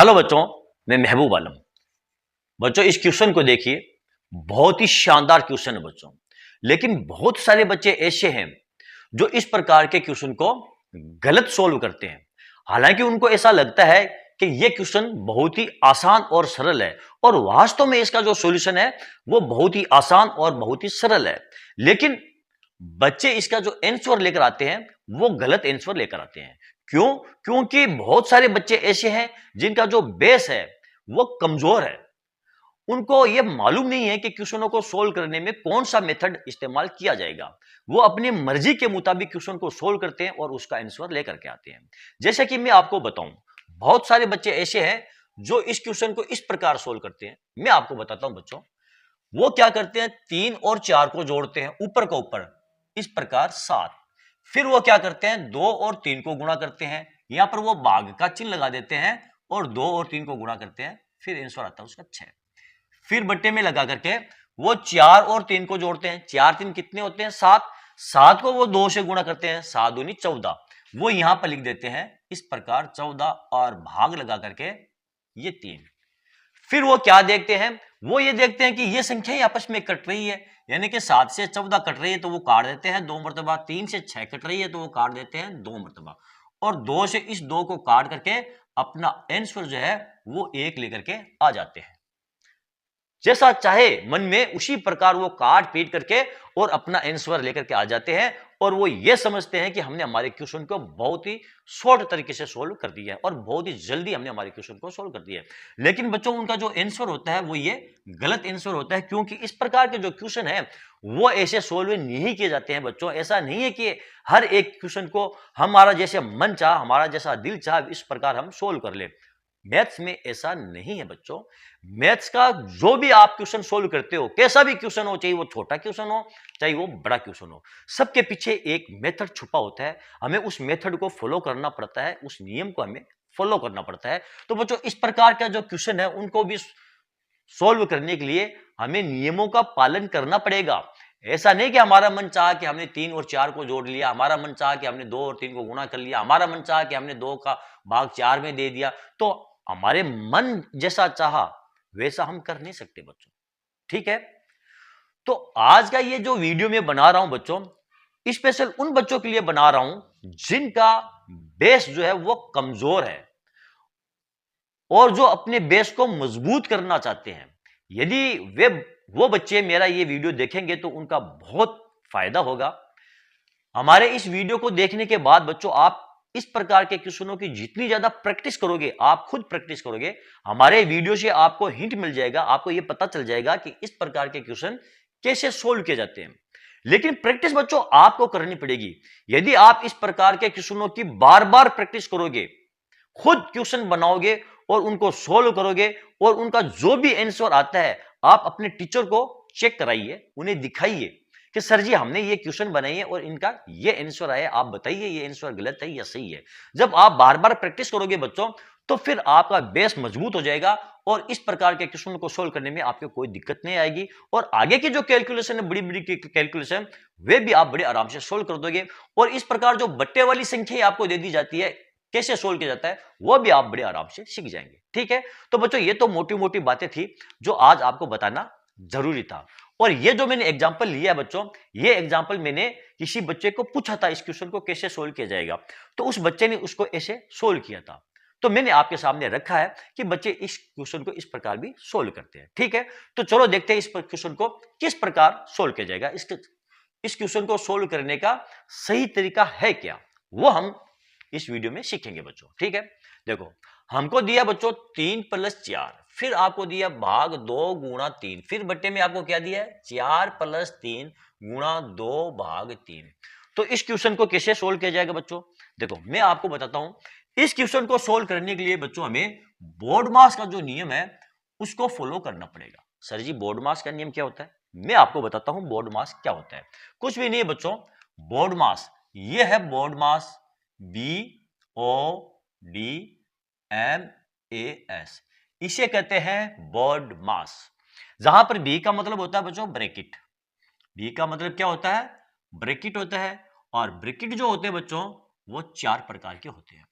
Hello बच्चों, मैं महबूब आलम। बच्चों इस क्वेश्चन को देखिए, बहुत ही शानदार क्वेश्चन है बच्चों। लेकिन बहुत सारे बच्चे ऐसे हैं जो इस प्रकार के क्वेश्चन को गलत सोल्व करते हैं। हालांकि उनको ऐसा लगता है कि यह क्वेश्चन बहुत ही आसान और सरल है, और वास्तव में इसका जो सॉल्यूशन है वो बहुत ही आसान और बहुत ही सरल है। लेकिन बच्चे इसका जो आंसर लेकर आते हैं वो गलत आंसर लेकर आते हैं। क्यों? क्योंकि बहुत सारे बच्चे ऐसे हैं जिनका जो बेस है वो कमजोर है। उनको यह मालूम नहीं है कि क्वेश्चनों को सोल्व करने में कौन सा मेथड इस्तेमाल किया जाएगा। वो अपनी मर्जी के मुताबिक क्वेश्चन को सोल्व करते हैं और उसका आंसर लेकर के आते हैं। जैसे कि मैं आपको बताऊं, बहुत सारे बच्चे ऐसे हैं जो इस क्वेश्चन को इस प्रकार सोल्व करते हैं। मैं आपको बताता हूं बच्चों, वो क्या करते हैं, 3 और 4 को जोड़ते हैं ऊपर का ऊपर, इस प्रकार 7। फिर वो क्या करते हैं, 2 और 3 को गुणा करते हैं, यहां पर वो भाग का चिन्ह लगा देते हैं और 2 और 3 को गुणा करते हैं, फिर आंसर आता है उसका 6। फिर बट्टे में लगा करके वो 4 और 3 को जोड़ते हैं, 4 3 कितने होते हैं, 7। 7 को वो 2 से गुणा करते हैं, 7 दूनी 14। वो यहां पर लिख देते हैं इस प्रकार 14 और भाग लगा करके ये 3। फिर वो क्या देखते हैं, वो ये देखते हैं कि ये संख्या आपस में कट रही है, यानी कि 7 से 14 कट रही है तो वो काट देते हैं 2 मरतबा, 3 से 6 कट रही है तो वो काट देते हैं 2 मरतबा, और 2 से इस 2 को काट करके अपना आंसर जो है वो 1 लेकर के आ जाते हैं। जैसा चाहे मन में उसी प्रकार वो काट पीट करके और अपना आंसर लेकर के आ जाते हैं, और वो ये समझते हैं कि हमने हमारे क्वेश्चन को बहुत ही शॉर्ट तरीके से सोल्व कर दिया है और बहुत ही जल्दी हमने हमारे क्वेश्चन को सोल्व कर दिया है। लेकिन बच्चों उनका जो आंसर होता है वो ये गलत आंसर होता है, क्योंकि इस प्रकार के जो क्वेश्चन है वो ऐसे सोल्व नहीं किए जाते हैं बच्चों। ऐसा नहीं है कि हर एक क्वेश्चन को हमारा जैसे मन चाह, हमारा जैसा दिल चाह, इस प्रकार हम सोल्व कर ले। मैथ्स में ऐसा नहीं है बच्चों। मैथ्स का जो भी आप क्वेश्चन सोल्व करते हो, कैसा भी क्वेश्चन हो, चाहे वो छोटा क्वेश्चन हो चाहे वो बड़ा क्वेश्चन हो, सबके पीछे एक मेथड छुपा होता है। हमें उस मेथड को फॉलो करना पड़ता है, उस नियम को हमें फॉलो करना पड़ता है। तो बच्चों इस प्रकार का जो क्वेश्चन है उनको भी सोल्व करने के लिए हमें नियमों का पालन करना पड़ेगा। ऐसा नहीं कि हमारा मन चाहा कि हमने 3 और 4 को जोड़ लिया, हमारा मन चाहा कि हमने 2 और 3 को गुणा कर लिया, हमारा मन चाहा कि हमने 2 का भाग 4 में दे दिया। तो हमारे मन जैसा चाहा वैसा हम कर नहीं सकते बच्चों, ठीक है। तो आज का ये जो वीडियो मैं बना रहा हूं बच्चों, स्पेशल उन बच्चों के लिए बना रहा हूं जिनका बेस जो है वो कमजोर है और जो अपने बेस को मजबूत करना चाहते हैं। यदि वे वो बच्चे मेरा ये वीडियो देखेंगे तो उनका बहुत फायदा होगा। हमारे इस वीडियो को देखने के बाद बच्चों आप इस प्रकार के क्वेश्चनों की जितनी ज्यादा प्रैक्टिस करोगे, आप खुद प्रैक्टिस करोगे, हमारे वीडियो से आपको हिंट मिल जाएगा, आपको यह पता चल जाएगा कि इस प्रकार के क्वेश्चन कैसे सोल्व किए जाते हैं। लेकिन प्रैक्टिस बच्चों आपको करनी पड़ेगी। यदि आप इस प्रकार के क्वेश्चनों की बार बार प्रैक्टिस करोगे, खुद क्वेश्चन बनाओगे और उनको सोल्व करोगे, और उनका जो भी आंसर आता है आप अपने टीचर को चेक कराइए, उन्हें दिखाइए कि सर जी हमने ये क्वेश्चन बनाई है और इनका ये आंसर आया, आप बताइए ये आंसर गलत है या सही है। जब आप बार बार प्रैक्टिस करोगे बच्चों तो फिर आपका बेस मजबूत हो जाएगा और इस प्रकार के क्वेश्चन को सोल्व करने में आपको कोई दिक्कत नहीं आएगी, और आगे की जो कैलकुलेशन है, बड़ी बड़ी कैलकुलेशन, वे भी आप बड़े आराम से सोल्व कर दोगे। और इस प्रकार जो बट्टे वाली संख्या आपको दे दी जाती है, कैसे सोल्व किया जाता है, वो भी आप बड़े आराम से सीख जाएंगे, ठीक है। तो बच्चों ये तो मोटी मोटी बातें थी जो आज आपको बताना जरूरी था। और ये जो मैंने एग्जांपल लिया है बच्चों, ये एग्जांपल मैंने किसी बच्चे को पूछा था इस क्वेश्चन को कैसे सोल्व किया जाएगा, तो उस बच्चे ने उसको ऐसे सोल्व किया था। तो मैंने आपके सामने रखा है कि बच्चे इस क्वेश्चन को इस प्रकार भी सोल्व करते हैं, ठीक है। तो चलो देखते हैं इस क्वेश्चन को किस प्रकार सोल्व किया जाएगा। इस क्वेश्चन को सोल्व करने का सही तरीका है क्या, वो हम इस वीडियो में सीखेंगे बच्चों, ठीक है। देखो हमको दिया बच्चों 3 + 4, फिर आपको दिया भाग 2 गुणा 3, फिर बट्टे में आपको क्या दिया है 4 + 3 गुणा 2 भाग 3। तो इस क्वेश्चन को कैसे सोल्व किया जाएगा बच्चों, देखो मैं आपको बताता हूं। इस क्वेश्चन को सोल्व करने के लिए बच्चों हमें बोर्ड मास का जो नियम है उसको फॉलो करना पड़ेगा। सर जी बोर्ड मास का नियम क्या होता है, मैं आपको बताता हूं बोर्ड मास क्या होता है। कुछ भी नहीं है बच्चों, बोर्ड मास ये है बोर्ड मास, BODMAS, इसे कहते हैं बोर्ड मास। जहां पर बी का मतलब होता है बच्चों ब्रैकेट, बी का मतलब क्या होता है, ब्रैकेट होता है। और ब्रैकेट जो होते हैं बच्चों वो 4 प्रकार के होते हैं।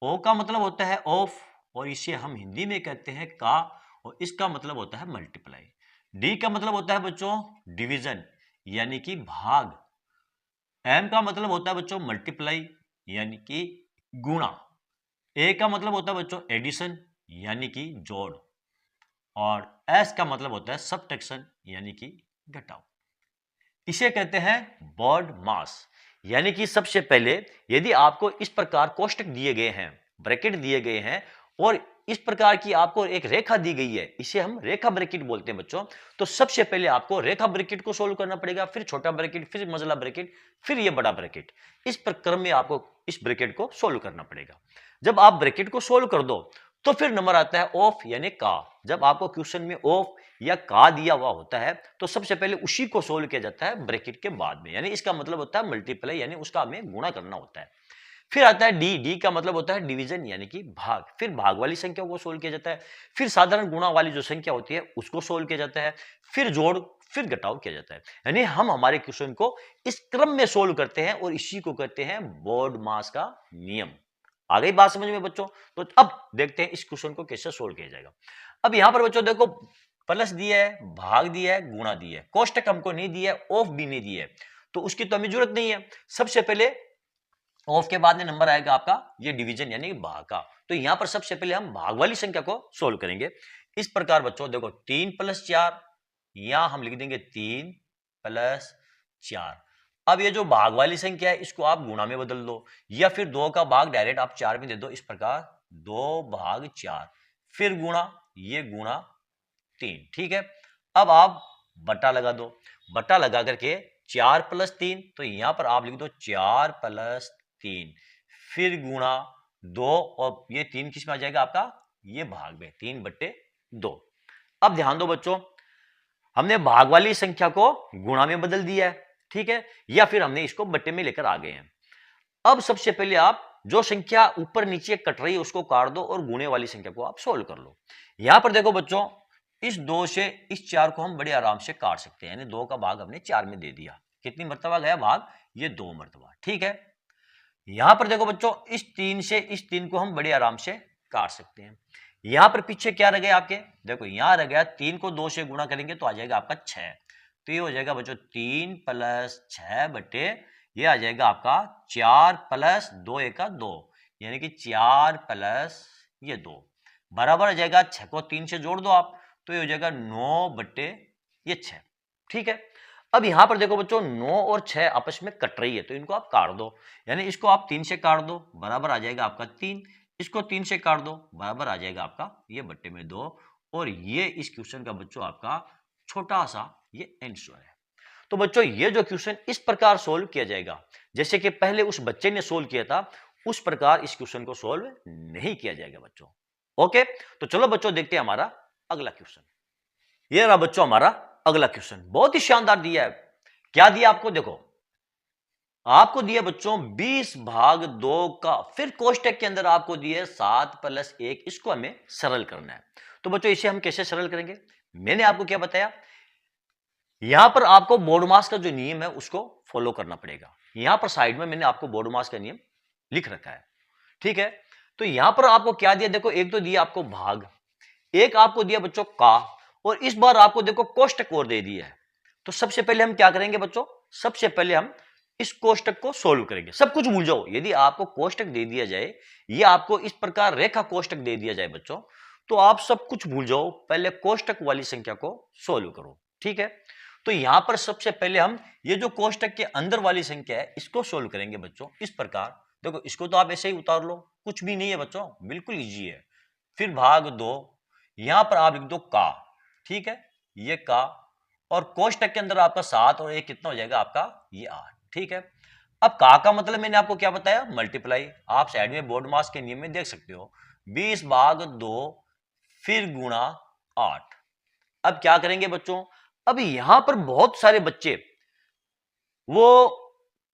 ओ का मतलब होता है ऑफ, और इसे हम हिंदी में कहते हैं का, और इसका मतलब होता है मल्टीप्लाई। डी का मतलब होता है बच्चों डिवीजन यानी कि भाग। एम का मतलब होता है बच्चों मल्टीप्लाई यानी कि गुणा। ए का मतलब होता है बच्चों एडिशन यानी कि जोड़, और एस का मतलब होता है सबट्रैक्शन यानी कि घटाव। इसे कहते हैं बॉड मास। यानी कि सबसे पहले यदि आपको इस प्रकार कोष्टक दिए गए हैं, ब्रैकेट दिए गए हैं, और इस प्रकार की आपको एक रेखा दी गई है, इसे हम रेखा ब्रैकेट बोलते हैं बच्चों। तो सबसे पहले आपको रेखा ब्रैकेट को सोल्व करना पड़ेगा, फिर छोटा ब्रैकेट, फिर मझला ब्रैकेट, फिर ये बड़ा ब्रैकेट। इस क्रम में आपको इस ब्रैकेट को सोल्व करना पड़ेगा। जब आप ब्रैकेट को सोल्व कर दो तो फिर नंबर आता है ऑफ यानी का। जब आपको क्वेश्चन में ऑफ या का दिया हुआ होता है तो सबसे पहले उसी को सोल्व किया जाता है ब्रैकेट के बाद में, यानी इसका मतलब होता है मल्टीप्लाई, यानी उसका हमें गुणा करना होता है। फिर आता है डी। डी का मतलब होता है डिवीजन यानी कि भाग। फिर भाग वाली संख्या को सोल्व किया जाता है। फिर साधारण गुणा वाली जो संख्या होती है उसको सोल्व किया जाता है। फिर जोड़, फिर घटाव किया जाता है। यानी हम हमारे क्वेश्चन को इस क्रम में सोल्व करते हैं और इसी को कहते हैं बॉड मास का नियम। आ गई बात समझ में बच्चों? तो अब देखते हैं इस क्वेश्चन को कैसे सोल्व किया जाएगा। अब यहां पर बच्चों देखो प्लस दिया है, भाग दिया है, गुणा दिया है, कोष्टक हमको नहीं दिया है, ऑफ भी नहीं दिया है, तो उसकी तो हमें जरूरत नहीं है। सबसे पहले ऑफ के बाद में नंबर आएगा आपका ये डिवीजन यानी भाग का। तो यहां पर सबसे पहले हम भाग वाली संख्या को सोल्व करेंगे। इस प्रकार बच्चों देखो 3 + 4, यहां हम लिख देंगे 3 + 4। अब ये जो भाग वाली संख्या है इसको आप गुणा में बदल दो, या फिर 2 का भाग डायरेक्ट आप 4 में दे दो। इस प्रकार 2/4, फिर गुणा, ये गुणा 3। ठीक है, अब आप बटा लगा दो। बटा लगा करके 4 + 3, तो यहां पर आप लिख दो 4 + 3, फिर गुणा 2, और ये 3 किस में आ जाएगा आपका ये भाग में, 3/2। अब ध्यान दो बच्चों, हमने भाग वाली संख्या को गुणा में बदल दिया है, ठीक है, या फिर हमने इसको बट्टे में लेकर आ गए हैं। अब सबसे पहले आप जो संख्या ऊपर नीचे कट रही है उसको काट दो और गुणे वाली संख्या को आप सोल्व कर लो। यहां पर देखो बच्चों, इस 2 से इस 4 को हम बड़े आराम से काट सकते हैं, यानी 2 का भाग हमने 4 में दे दिया। कितनी मर्तबा गया भाग? ये 2 मर्तबा। ठीक है, यहां पर देखो बच्चों, इस 3 से इस 3 को हम बड़े आराम से काट सकते हैं। यहां पर पीछे क्या रह गया आपके? देखो यहां रह गया 3 को 2 से गुणा करेंगे तो आ जाएगा आपका 6। तो ये हो जाएगा बच्चों 3 + 6 बटे, ये आ जाएगा आपका 4 + 2 × 2, यानी कि 4 + ये 2 बराबर आ जाएगा 6 को 3 से जोड़ दो आप, तो ये हो जाएगा 9/6। ठीक है, अब यहां पर देखो बच्चों 9 और 6 आपस में कट रही है, तो इनको आप काट दो, यानी इसको आप 3 से काट दो, बराबर आ जाएगा आपका 3। इसको 3 से काट दो, बराबर आ जाएगा आपका ये बट्टे में 2। और ये इस क्वेश्चन का बच्चों आपका छोटा सा ये आंसर है। तो बच्चों ये जो क्वेश्चन इस प्रकार सोल्व किया जाएगा, जैसे कि पहले उस बच्चे ने सोल्व किया था, उस प्रकार इस क्वेश्चन को सोल्व नहीं किया जाएगा बच्चों। ओके, तो चलो बच्चों देखते हैं हमारा अगला क्वेश्चन। ये रहा बच्चों हमारा अगला क्वेश्चन, बहुत ही शानदार दिया है। क्या दिया आपको? देखो आपको दिया बच्चों 20/2 का, फिर कोष्टक के अंदर आपको दिया 7 + 1, इसको हमें सरल करना है। तो बच्चों इसे हम कैसे सरल करेंगे? मैंने आपको क्या बताया, यहां पर आपको बोडमास का जो नियम है उसको फॉलो करना पड़ेगा। यहां पर साइड में मैंने आपको बोडमास का नियम लिख रखा है। ठीक है, तो यहां पर आपको क्या दिया? देखो एक तो दिया आपको भाग, एक आपको दिया बच्चों का, और इस बार आपको देखो कोष्टक और दे दिया है। तो सबसे पहले हम क्या करेंगे बच्चों? सबसे पहले हम इस कोष्टक को सोल्व करेंगे। सब कुछ भूल जाओ, यदि आपको कोष्टक दे दिया जाए या आपको इस प्रकार रेखा कोष्टक दे दिया जाए बच्चों, तो आप सब कुछ भूल जाओ, पहले कोष्टक वाली संख्या को सोल्व करो। ठीक है, तो यहां पर सबसे पहले हम ये जो कोष्टक के अंदर वाली संख्या है इसको सोल्व करेंगे बच्चों। इस प्रकार देखो, इसको तो आप ऐसे ही उतार लो, कुछ भी नहीं है बच्चों, बिल्कुल इजी है। फिर भाग 2, यहां पर आप लिख दो का। ठीक है, ये का, और कोष्टक के अंदर आपका 7 और 1 कितना हो जाएगा आपका ये 8। ठीक है, अब का मतलब मैंने आपको क्या बताया? मल्टीप्लाई। आप साइड में बोर्ड मास के नियम में देख सकते हो, 20/2 फिर गुणा 8। अब क्या करेंगे बच्चों? अब यहां पर बहुत सारे बच्चे वो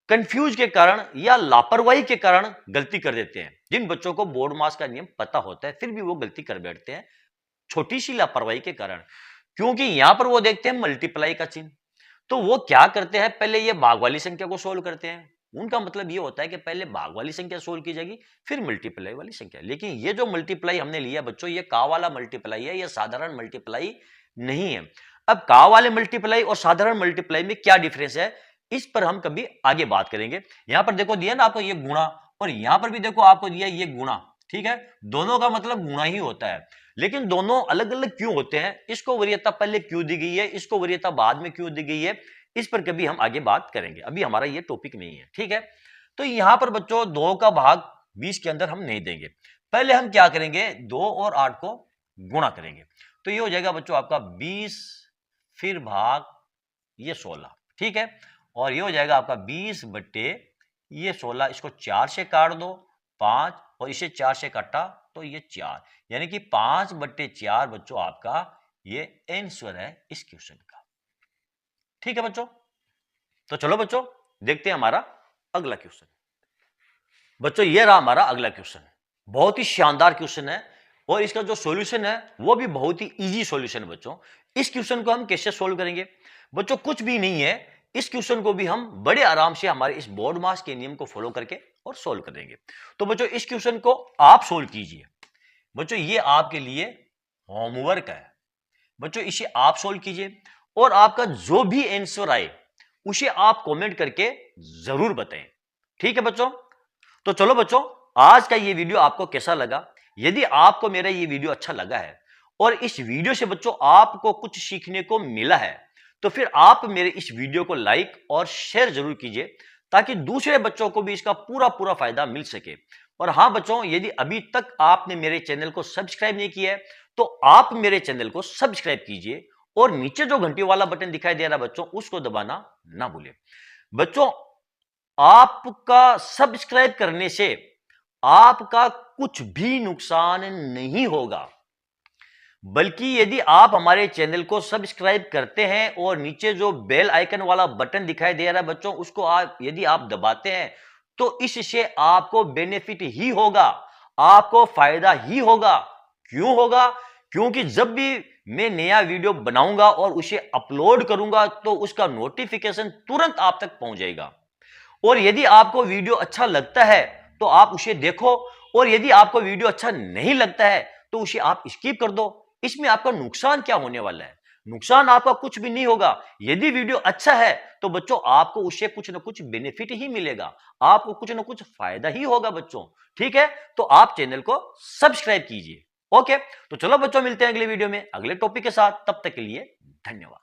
कंफ्यूज के कारण या लापरवाही के कारण गलती कर देते हैं। जिन बच्चों को बोर्ड मास का नियम पता होता है फिर भी वो गलती कर बैठते हैं, छोटी सी लापरवाही के कारण। क्योंकि यहां पर वो देखते हैं मल्टीप्लाई का चिन्ह, तो वो क्या करते हैं? पहले ये भाग वाली संख्या को सोल्व करते हैं, उनका मतलब ये होता है कि पहले भाग वाली संख्या सोल्व की जाएगी, फिर मल्टीप्लाई वाली संख्या। लेकिन ये जो मल्टीप्लाई हमने लिया बच्चों, ये का वाला मल्टीप्लाई है, ये साधारण मल्टीप्लाई नहीं है। अब का वाले मल्टीप्लाई और साधारण मल्टीप्लाई में क्या डिफरेंस है, इस पर हम कभी आगे बात करेंगे। यहां पर देखो दिया ना आपको ये गुणा, और यहां पर भी देखो आपको दिया ये गुणा, ठीक है, दोनों का मतलब गुणा ही होता है। लेकिन दोनों अलग अलग क्यों होते हैं, इसको वरीयता पहले क्यों दी गई है, इसको वरीयता बाद में क्यों दी गई है, इस पर कभी हम आगे बात करेंगे, अभी हमारा ये टॉपिक नहीं है, ठीक है। तो यहां पर बच्चों 2 का भाग 20 के अंदर हम नहीं देंगे, पहले हम क्या करेंगे 2 और 8 को गुणा करेंगे। तो ये हो जाएगा बच्चों आपका 20 फिर भाग ये 16, ठीक है, और ये हो जाएगा आपका 20 बट्टे ये 16, इसको 4 से काट दो 5, और इसे 4 से काटा तो ये 4, यानी कि 5 बट्टे 4 बच्चों आपका ये आंसर है इस क्वेश्चन का, ठीक है बच्चों। तो चलो बच्चों देखते हैं हमारा अगला क्वेश्चन। बच्चों ये रहा हमारा अगला क्वेश्चन, बहुत ही शानदार क्वेश्चन है, और इसका जो सॉल्यूशन है वो भी बहुत ही इजी सॉल्यूशन है बच्चों। इस क्वेश्चन को हम कैसे सोल्व करेंगे बच्चों, कुछ भी नहीं है, इस क्वेश्चन को भी हम बड़े आराम से हमारे इस बोर्ड मास के नियम को फॉलो करके और सोल्व कर देंगे। तो बच्चों इस क्वेश्चन को आप सोल्व कीजिए बच्चों, ये आपके लिए होमवर्क है बच्चों, इसे आप सोल्व कीजिए, और आपका जो भी आंसर आए उसे आप कमेंट करके जरूर बताएं, ठीक है बच्चों। तो चलो बच्चों आज का ये वीडियो आपको कैसा लगा, यदि आपको मेरा ये वीडियो अच्छा लगा है और इस वीडियो से बच्चों आपको कुछ सीखने को मिला है, तो फिर आप मेरे इस वीडियो को लाइक और शेयर जरूर कीजिए, ताकि दूसरे बच्चों को भी इसका पूरा पूरा फायदा मिल सके। और हां बच्चों, यदि अभी तक आपने मेरे चैनल को सब्सक्राइब नहीं किया है तो आप मेरे चैनल को सब्सक्राइब कीजिए, और नीचे जो घंटी वाला बटन दिखाई दे रहा है बच्चों, उसको दबाना ना भूलें। बच्चों आपका सब्सक्राइब करने से आपका कुछ भी नुकसान नहीं होगा, बल्कि यदि आप हमारे चैनल को सब्सक्राइब करते हैं और नीचे जो बेल आइकन वाला बटन दिखाई दे रहा है बच्चों, उसको आप यदि आप दबाते हैं तो इससे आपको बेनिफिट ही होगा, आपको फायदा ही होगा। क्यों होगा, क्योंकि जब भी मैं नया वीडियो बनाऊंगा और उसे अपलोड करूंगा तो उसका नोटिफिकेशन तुरंत आप तक पहुंच जाएगा। और यदि आपको वीडियो अच्छा लगता है तो आप उसे देखो, और यदि आपको वीडियो अच्छा नहीं लगता है तो उसे आप स्किप कर दो। इसमें आपका नुकसान क्या होने वाला है, नुकसान आपका कुछ भी नहीं होगा। यदि वीडियो अच्छा है तो बच्चों आपको उससे कुछ ना कुछ बेनिफिट ही मिलेगा, आपको कुछ ना कुछ फायदा ही होगा बच्चों, ठीक है। तो आप चैनल को सब्सक्राइब कीजिए, ओके। तो चलो बच्चों मिलते हैं अगले वीडियो में अगले टॉपिक के साथ, तब तक के लिए धन्यवाद।